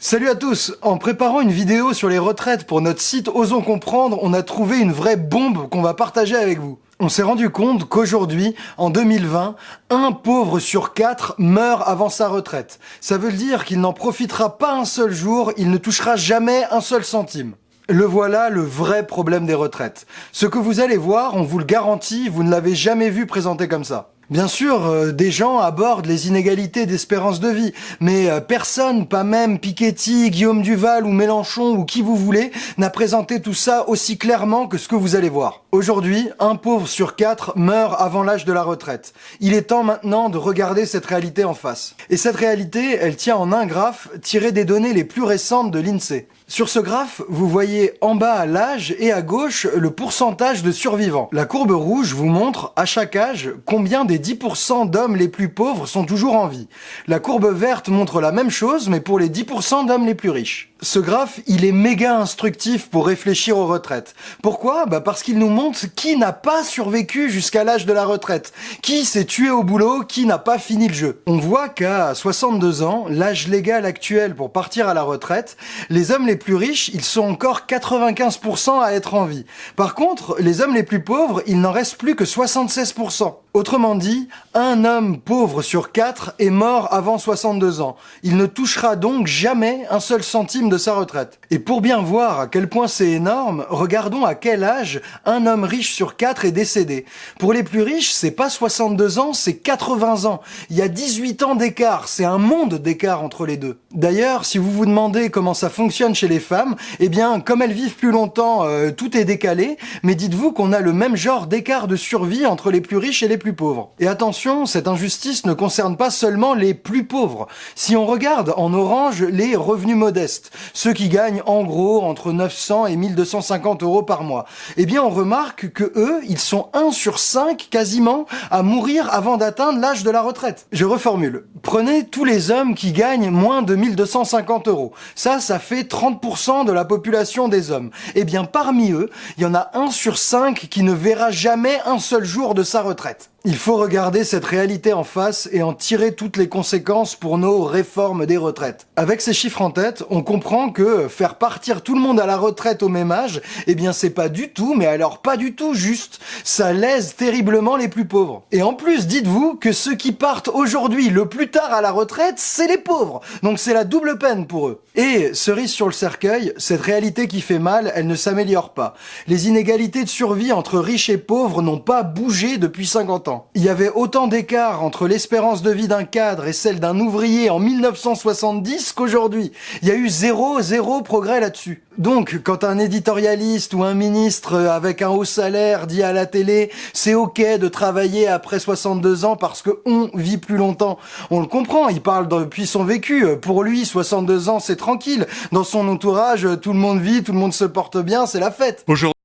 Salut à tous! En préparant une vidéo sur les retraites pour notre site Osons Comprendre, on a trouvé une vraie bombe qu'on va partager avec vous. On s'est rendu compte qu'aujourd'hui, en 2020, un pauvre sur 4 meurt avant sa retraite. Ça veut dire qu'il n'en profitera pas un seul jour, il ne touchera jamais un seul centime. Le voilà le vrai problème des retraites. Ce que vous allez voir, on vous le garantit, vous ne l'avez jamais vu présenté comme ça. Bien sûr, des gens abordent les inégalités d'espérance de vie, mais personne, pas même Piketty, Guillaume Duval ou Mélenchon ou qui vous voulez, n'a présenté tout ça aussi clairement que ce que vous allez voir. Aujourd'hui, un pauvre sur 4 meurt avant l'âge de la retraite. Il est temps maintenant de regarder cette réalité en face. Et cette réalité, elle tient en un graphe tiré des données les plus récentes de l'INSEE. Sur ce graphe, vous voyez en bas l'âge et à gauche le pourcentage de survivants. La courbe rouge vous montre à chaque âge combien des 10% d'hommes les plus pauvres sont toujours en vie. La courbe verte montre la même chose mais pour les 10% d'hommes les plus riches. Ce graphe, il est méga instructif pour réfléchir aux retraites. Pourquoi ? Parce qu'il nous montre qui n'a pas survécu jusqu'à l'âge de la retraite, qui s'est tué au boulot, qui n'a pas fini le jeu. On voit qu'à 62 ans, l'âge légal actuel pour partir à la retraite, les hommes les plus riches, ils sont encore 95% à être en vie. Par contre, les hommes les plus pauvres, il n'en reste plus que 76%. Autrement dit, un homme pauvre sur 4 est mort avant 62 ans. Il ne touchera donc jamais un seul centime de sa retraite. Et pour bien voir à quel point c'est énorme, regardons à quel âge un homme riche sur 4 est décédé. Pour les plus riches, c'est pas 62 ans, c'est 80 ans. Il y a 18 ans d'écart, c'est un monde d'écart entre les deux. D'ailleurs, si vous vous demandez comment ça fonctionne chez les femmes, eh bien, comme elles vivent plus longtemps, tout est décalé, mais dites-vous qu'on a le même genre d'écart de survie entre les plus riches et les plus pauvres. Et attention, cette injustice ne concerne pas seulement les plus pauvres. Si on regarde en orange les revenus modestes, ceux qui gagnent en gros entre 900 et 1250 euros par mois, eh bien on remarque que eux, ils sont 1 sur 5 quasiment à mourir avant d'atteindre l'âge de la retraite. Je reformule. Prenez tous les hommes qui gagnent moins de 1250 euros. Ça fait 30% de la population des hommes. Eh bien parmi eux, il y en a 1 sur 5 qui ne verra jamais un seul jour de sa retraite. Il faut regarder cette réalité en face et en tirer toutes les conséquences pour nos réformes des retraites. Avec ces chiffres en tête, on comprend que faire partir tout le monde à la retraite au même âge, eh bien c'est pas du tout, mais alors pas du tout juste. Ça lèse terriblement les plus pauvres. Et en plus, dites-vous que ceux qui partent aujourd'hui le plus tard à la retraite, c'est les pauvres. Donc c'est la double peine pour eux. Et, cerise sur le cercueil, cette réalité qui fait mal, elle ne s'améliore pas. Les inégalités de survie entre riches et pauvres n'ont pas bougé depuis 50 ans. Il y avait autant d'écart entre l'espérance de vie d'un cadre et celle d'un ouvrier en 1970 qu'aujourd'hui. Il y a eu zéro progrès là-dessus. Donc, quand un éditorialiste ou un ministre avec un haut salaire dit à la télé « c'est ok de travailler après 62 ans parce que on vit plus longtemps », on le comprend, il parle depuis son vécu. Pour lui, 62 ans, c'est tranquille. Dans son entourage, tout le monde vit, tout le monde se porte bien, c'est la fête.